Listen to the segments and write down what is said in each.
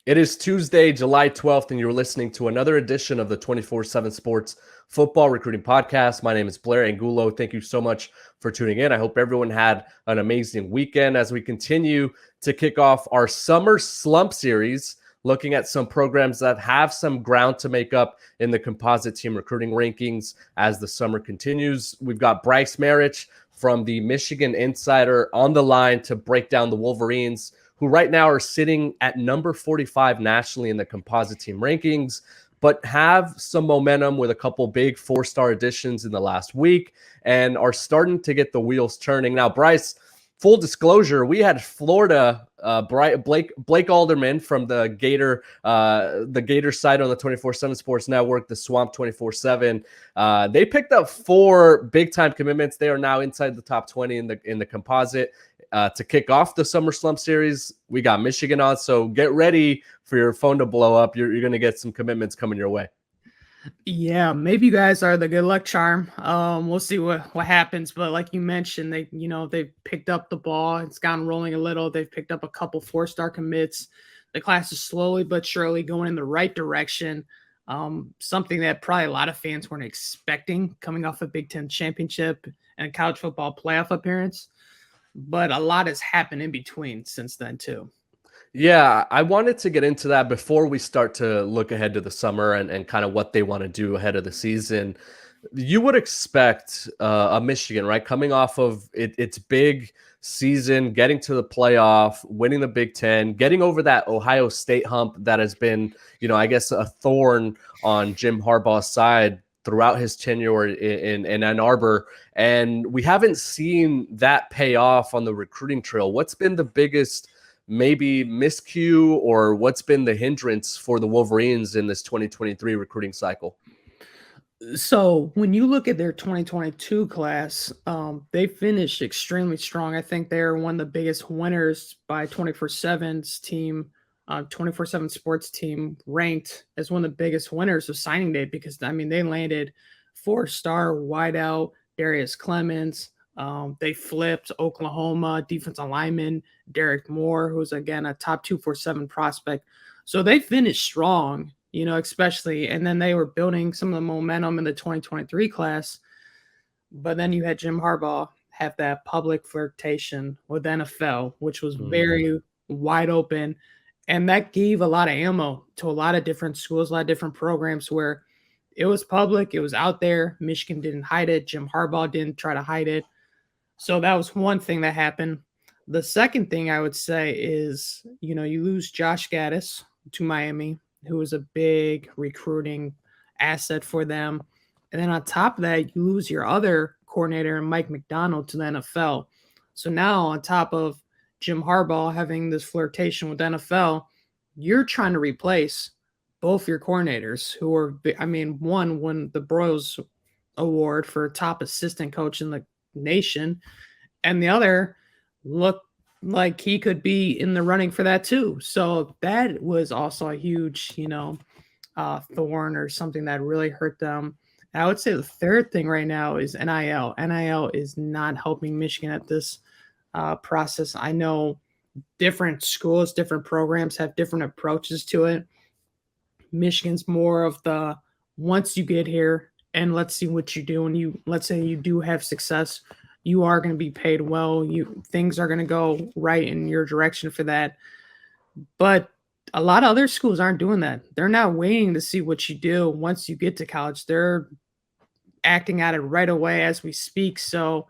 It is Tuesday, July 12th, and you're listening to another edition of the 24/7 Sports Football Recruiting Podcast. My name is Blair Angulo. Thank you so much for tuning in. I hope everyone had an amazing weekend as we continue to kick off our Summer Slump Series, looking at some programs that have some ground to make up in the composite team recruiting rankings as the summer continues. We've got Bryce Marich from the Michigan Insider on the line to break down the Wolverines, who right now are sitting at number 45 nationally in the composite team rankings, but have some momentum with a couple big four-star additions in the last week and are starting to get the wheels turning. Now, Bryce, full disclosure, we had Florida Blake Alderman from the Gator site on the 24/7 Sports Network, the Swamp 24/7. They picked up 4 big-time commitments. They are now inside the top 20 in the composite. To kick off the Summer Slump Series, we got Michigan on, so get ready for your phone to blow up. You're going to get some commitments coming your way. Yeah, maybe you guys are the good luck charm. We'll see what happens. But like you mentioned, they've picked up the ball. It's gotten rolling a little. They've picked up a couple 4-star commits. The class is slowly but surely going in the right direction. Something that probably a lot of fans weren't expecting coming off a Big Ten championship and a college football playoff appearance. But a lot has happened in between since then too. Yeah, I wanted to get into that before we start to look ahead to the summer and kind of what they want to do ahead of the season. You would expect a Michigan, right, coming off of its big season, getting to the playoff, winning the Big Ten, getting over that Ohio State hump that has been, I guess, a thorn on Jim Harbaugh's side throughout his tenure in Ann Arbor. And we haven't seen that pay off on the recruiting trail. What's been the biggest maybe miscue, or what's been the hindrance for the Wolverines in this 2023 recruiting cycle? So when you look at their 2022 class, they finished extremely strong. I think they're one of the biggest winners by 24/7's team, 24/7 Sports team ranked as one of the biggest winners of signing day because they landed 4-star wideout Darius Clemens. They flipped Oklahoma defensive lineman Derek Moore, who's again a top 247 prospect. So they finished strong, especially, and then they were building some of the momentum in the 2023 class. But then you had Jim Harbaugh have that public flirtation with NFL, which was very wide open. And that gave a lot of ammo to a lot of different schools, a lot of different programs where it was public, it was out there. Michigan didn't hide it. Jim Harbaugh didn't try to hide it. So that was one thing that happened. The second thing I would say is, you lose Josh Gaddis to Miami, who was a big recruiting asset for them. And then on top of that, you lose your other coordinator, Mike McDonald, to the NFL. So now on top of Jim Harbaugh having this flirtation with the NFL, you're trying to replace both your coordinators who are, one won the Broyles Award for top assistant coach in the nation, and the other looked like he could be in the running for that too. So that was also a huge, thorn or something that really hurt them. And I would say the third thing right now is NIL. NIL is not helping Michigan at this process. I know different schools, different programs have different approaches to it. Michigan's more of the once you get here and let's see what you do. And let's say you do have success, you are going to be paid well. Things are going to go right in your direction for that. But a lot of other schools aren't doing that. They're not waiting to see what you do once you get to college. They're acting at it right away as we speak. So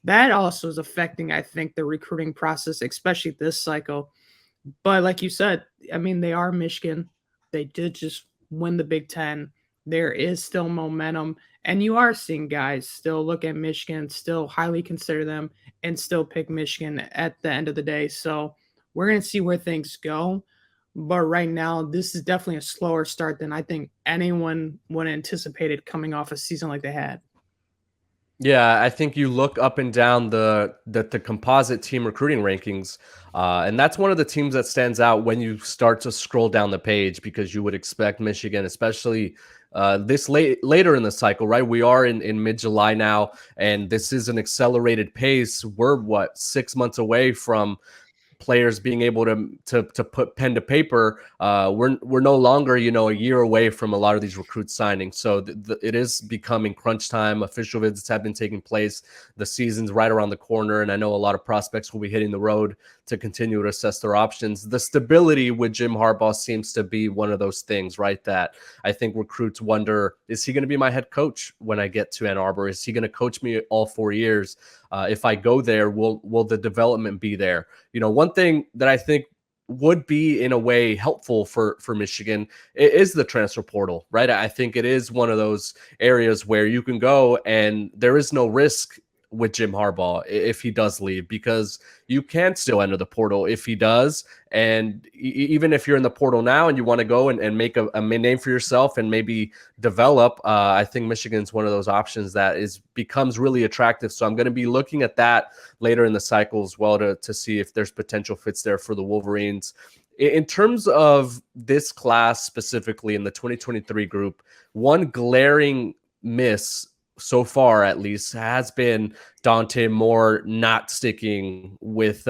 that also is affecting, I think, the recruiting process, especially this cycle. But like you said, they are Michigan. They did just win the Big Ten. There is still momentum. And you are seeing guys still look at Michigan, still highly consider them, and still pick Michigan at the end of the day. So we're going to see where things go. But right now, this is definitely a slower start than I think anyone would have anticipated coming off a season like they had. Yeah, I think you look up and down the composite team recruiting rankings, and that's one of the teams that stands out when you start to scroll down the page, because you would expect Michigan, especially this later in the cycle, right? We are in mid-July now, and this is an accelerated pace. We're 6 months away from players being able to put pen to paper, we're no longer, a year away from a lot of these recruits signing. So it is becoming crunch time. Official visits have been taking place. The season's right around the corner, and I know a lot of prospects will be hitting the road to continue to assess their options. The stability with Jim Harbaugh seems to be one of those things, right? That I think recruits wonder, is he going to be my head coach when I get to Ann Arbor? Is he going to coach me all 4 years? If I go there, will the development be there? One thing that I think would be in a way helpful for Michigan is the transfer portal, right? I think it is one of those areas where you can go and there is no risk with Jim Harbaugh if he does leave, because you can still enter the portal if he does. And even if you're in the portal now and you want to go and make a name for yourself and maybe develop, I think Michigan's one of those options that becomes really attractive. So I'm going to be looking at that later in the cycle as well to see if there's potential fits there for the Wolverines. In terms of this class specifically in the 2023 group, one glaring miss so far, at least, has been Dante Moore not sticking with,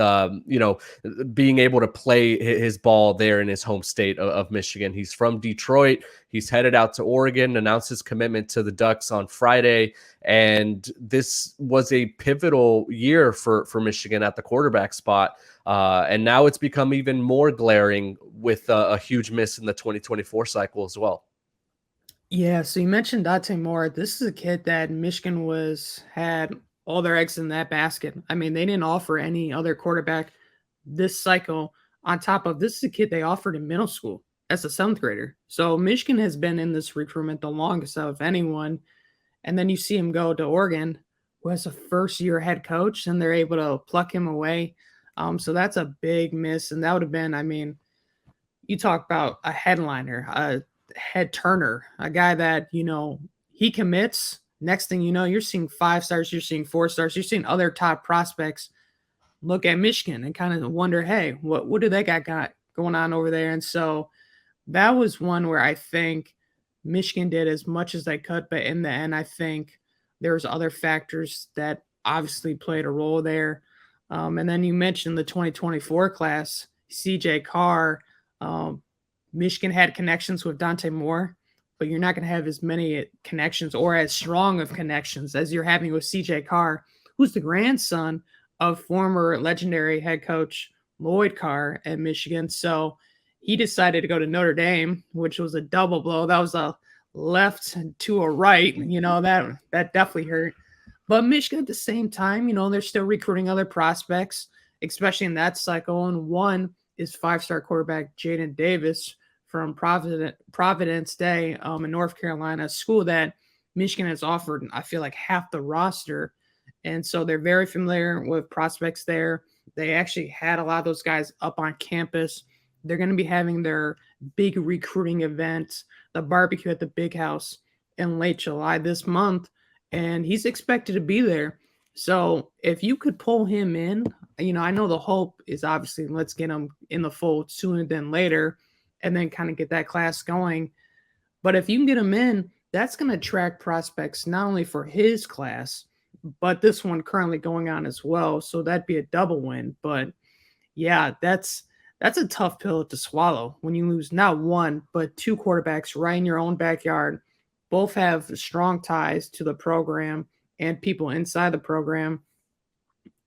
being able to play his ball there in his home state of Michigan. He's from Detroit. He's headed out to Oregon, announced his commitment to the Ducks on Friday. And this was a pivotal year for Michigan at the quarterback spot. And now it's become even more glaring with a huge miss in the 2024 cycle as well. Yeah, so you mentioned Dante Moore. This is a kid that Michigan had all their eggs in that basket. I mean, they didn't offer any other quarterback this cycle. On top of this is a kid they offered in middle school as a 7th grader. So Michigan has been in this recruitment the longest of anyone. And then you see him go to Oregon, who has a first-year head coach, and they're able to pluck him away. So that's a big miss. And that would have been, I mean, you talk about a headliner, a head turner, a guy that, he commits. Next thing you know, you're seeing 5 stars, you're seeing 4 stars, you're seeing other top prospects look at Michigan and kind of wonder, hey, what do they got going on over there? And so that was one where I think Michigan did as much as they could, but in the end, I think there's other factors that obviously played a role there. And then you mentioned the 2024 class, CJ Carr. Michigan had connections with Dante Moore, but you're not going to have as many connections or as strong of connections as you're having with CJ Carr, who's the grandson of former legendary head coach Lloyd Carr at Michigan. So he decided to go to Notre Dame, which was a double blow. That was a left to a right. That definitely hurt. But Michigan at the same time, they're still recruiting other prospects, especially in that cycle. And one is 5-star quarterback Jaden Davis from Providence Day in North Carolina, a school that Michigan has offered, I feel like, half the roster. And so they're very familiar with prospects there. They actually had a lot of those guys up on campus. They're going to be having their big recruiting event, the barbecue at the Big House, in late July this month. And he's expected to be there. So if you could pull him in, I know the hope is obviously let's get him in the fold sooner than later and then kind of get that class going. But if you can get him in, that's going to attract prospects not only for his class, but this one currently going on as well. So that'd be a double win. But yeah, that's a tough pill to swallow when you lose not one, but 2 quarterbacks right in your own backyard. Both have strong ties to the program and people inside the program.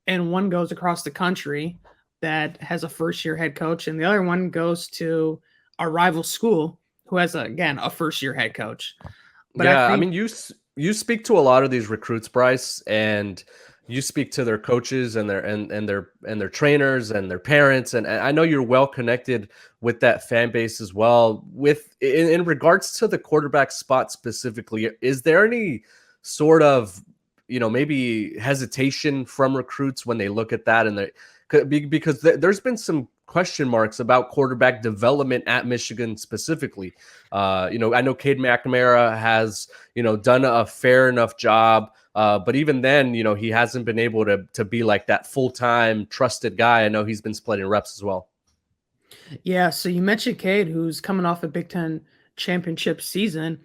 And one goes across the country that has a first-year head coach, and the other one goes to a rival school who has, again, a first-year head coach. But yeah, I mean, you speak to a lot of these recruits, Bryce, and you speak to their coaches and their trainers and their parents, and I know you're well connected with that fan base as well. In regards to the quarterback spot specifically, is there any sort of maybe hesitation from recruits when they look at that, and because there's been some question marks about quarterback development at Michigan specifically. I know Cade McNamara has, done a fair enough job. But even then, he hasn't been able to be like that full-time trusted guy. I know he's been splitting reps as well. Yeah. So you mentioned Cade, who's coming off a Big Ten championship season.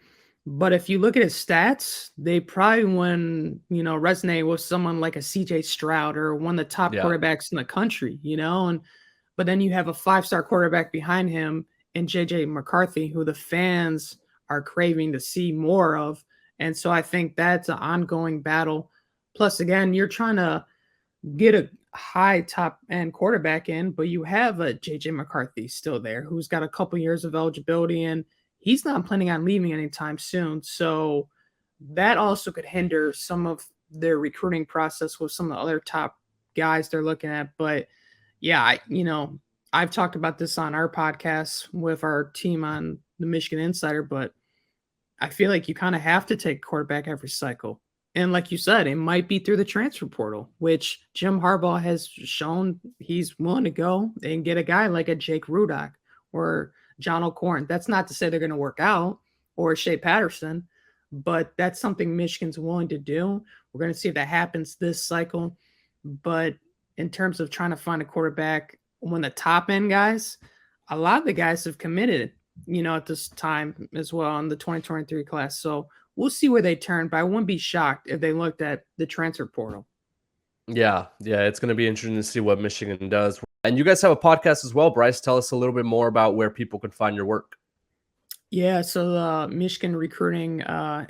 But if you look at his stats, they probably resonate with someone like a CJ Stroud or one of the top quarterbacks in the country, and but then you have a 5-star quarterback behind him in JJ McCarthy, who the fans are craving to see more of. And so I think that's an ongoing battle. Plus, again, you're trying to get a high top end quarterback in, but you have a JJ McCarthy still there who's got a couple years of eligibility and he's not planning on leaving anytime soon. So that also could hinder some of their recruiting process with some of the other top guys they're looking at. But yeah, I've talked about this on our podcast with our team on the Michigan Insider, but I feel like you kind of have to take quarterback every cycle. And like you said, it might be through the transfer portal, which Jim Harbaugh has shown he's willing to go and get a guy like a Jake Rudock or John O'Corn. That's not to say they're going to work out, or Shea Patterson, but that's something Michigan's willing to do. We're going to see if that happens this cycle. But in terms of trying to find a quarterback, when the top end guys, a lot of the guys have committed, at this time as well in the 2023 class. So we'll see where they turn, but I wouldn't be shocked if they looked at the transfer portal. Yeah, it's going to be interesting to see what Michigan does. And you guys have a podcast as well, Bryce. Tell us a little bit more about where people can find your work. Yeah, so the Michigan Recruiting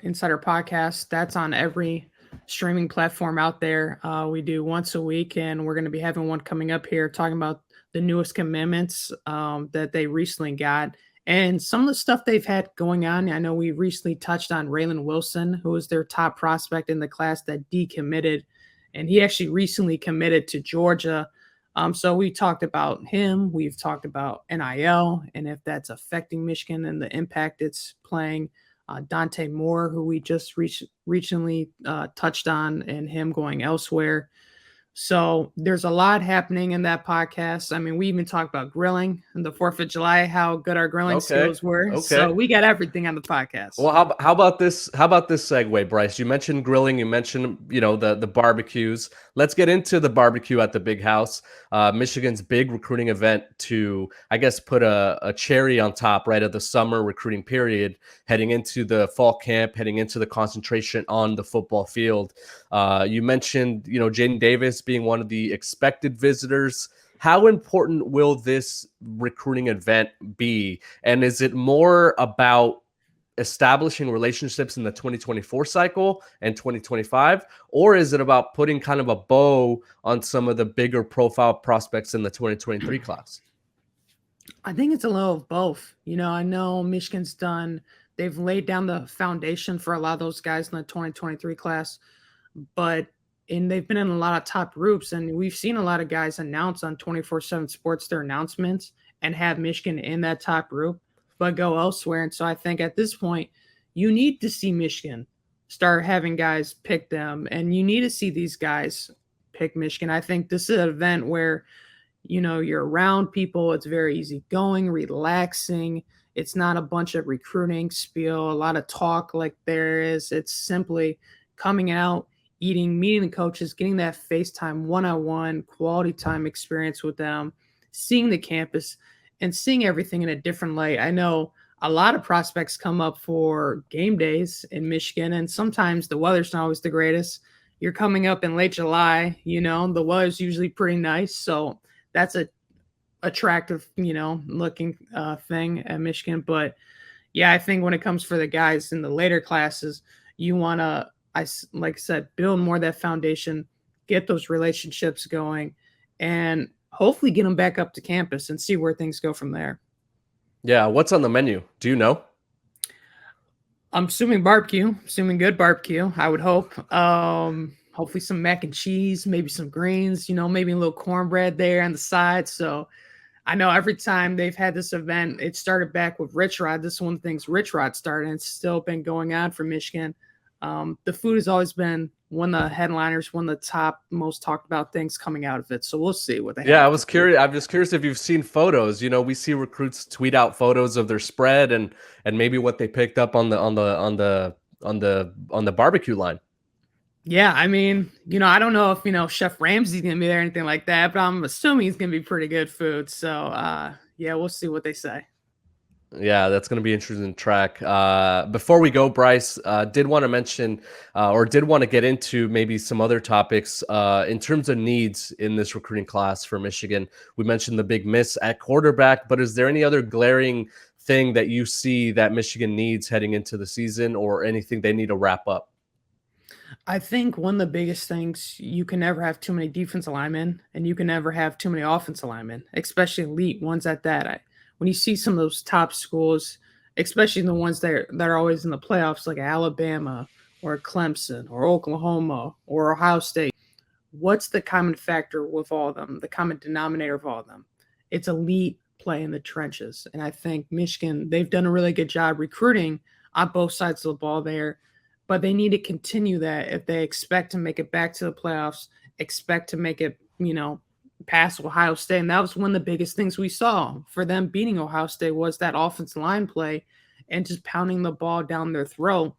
Insider podcast, that's on every streaming platform out there. We do once a week, and we're going to be having one coming up here talking about the newest commitments that they recently got and some of the stuff they've had going on. I know we recently touched on Raylan Wilson, who was their top prospect in the class that decommitted, and he actually recently committed to Georgia. So we talked about him. We've talked about NIL and if that's affecting Michigan and the impact it's playing. Dante Moore, who we just recently touched on, and him going elsewhere. So there's a lot happening in that podcast. I mean, we even talked about grilling and the 4th of July, how good our grilling skills were. So we got everything on the podcast. Well, how about this? How about this segue, Bryce? You mentioned grilling. You mentioned, the barbecues. Let's get into the barbecue at the Big House, Michigan's big recruiting event to, I guess, put a cherry on top right at the summer recruiting period, heading into the fall camp, heading into the concentration on the football field. You mentioned, Jaden Davis being one of the expected visitors. How important will this recruiting event be? And is it more about establishing relationships in the 2024 cycle and 2025, or is it about putting kind of a bow on some of the bigger profile prospects in the 2023 class? I think it's a little of both. I know Michigan's they've laid down the foundation for a lot of those guys in the 2023 class, and they've been in a lot of top groups, and we've seen a lot of guys announce on 24/7 Sports their announcements and have Michigan in that top group, but go elsewhere. And so I think at this point, you need to see Michigan start having guys pick them, and you need to see these guys pick Michigan. I think this is an event where, you're around people. It's very easygoing, relaxing. It's not a bunch of recruiting spiel, a lot of talk like there is. It's simply coming out, eating, meeting the coaches, getting that FaceTime one-on-one quality time experience with them, seeing the campus, and seeing everything in a different light. I know a lot of prospects come up for game days in Michigan, and sometimes the weather's not always the greatest. You're coming up in late July, the weather's usually pretty nice. So that's a attractive, looking thing at Michigan. But yeah, I think when it comes for the guys in the later classes, you want to, like I said, build more of that foundation, get those relationships going, and hopefully get them back up to campus and see where things go from there. Yeah. What's on the menu? Do you know? I'm assuming good barbecue, I would hope. Hopefully some mac and cheese, maybe some greens, maybe a little cornbread there on the side. So I know every time they've had this event, it started back with Rich Rod. This is one of the things Rich Rod started, and it's still been going on for Michigan. The food has always been one of the headliners, one of the top most talked about things coming out of it. So we'll see what they have. Yeah, I was curious. I'm just curious if you've seen photos. We see recruits tweet out photos of their spread and maybe what they picked up on the barbecue line. Yeah, I mean, I don't know if Chef Ramsay's gonna be there or anything like that, but I'm assuming it's gonna be pretty good food. So yeah, we'll see what they say. Yeah, that's going to be interesting to track. Before we go, Bryce, did want to mention or did want to get into maybe some other topics in terms of needs in this recruiting class for Michigan. We mentioned the big miss at quarterback, but is there any other glaring thing that you see that Michigan needs heading into the season or anything they need to wrap up? I think one of the biggest things, you can never have too many defensive linemen and you can never have too many offensive linemen, especially elite ones at that. When you see some of those top schools, especially the ones that are always in the playoffs, like Alabama or Clemson or Oklahoma or Ohio State, what's the common factor with all of them? The common denominator of all of them? It's elite play in the trenches. And I think Michigan, they've done a really good job recruiting on both sides of the ball there, but they need to continue that if they expect to make it back to the playoffs, expect to make it, past Ohio State. And that was one of the biggest things we saw for them beating Ohio State was that offensive line play and just pounding the ball down their throat.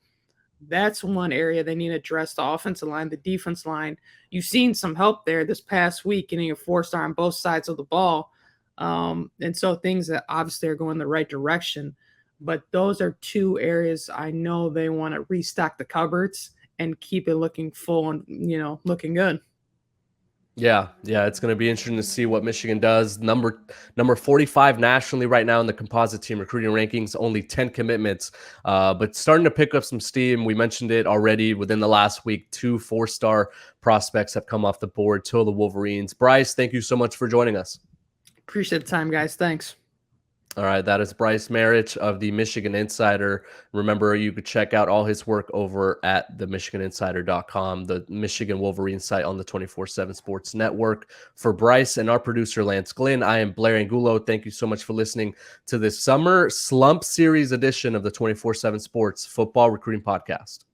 That's one area they need to address, the offensive line, the defense line. You've seen some help there this past week, getting a 4-star on both sides of the ball. And so things that obviously are going the right direction. But those are two areas I know they want to restock the cupboards and keep it looking full and, looking good. Yeah, it's going to be interesting to see what Michigan does. Number 45 nationally right now in the composite team recruiting rankings, only 10 commitments, but starting to pick up some steam. We mentioned it already within the last week. 2 4-star prospects have come off the board to the Wolverines. Bryce, thank you so much for joining us. Appreciate the time, guys. Thanks. All right, that is Bryce Marich of the Michigan Insider. Remember, you could check out all his work over at themichiganinsider.com, the Michigan Wolverines site on the 24/7 Sports Network. For Bryce and our producer, Lance Glynn, I am Blair Angulo. Thank you so much for listening to this summer Slump Series edition of the 24/7 Sports Football Recruiting Podcast.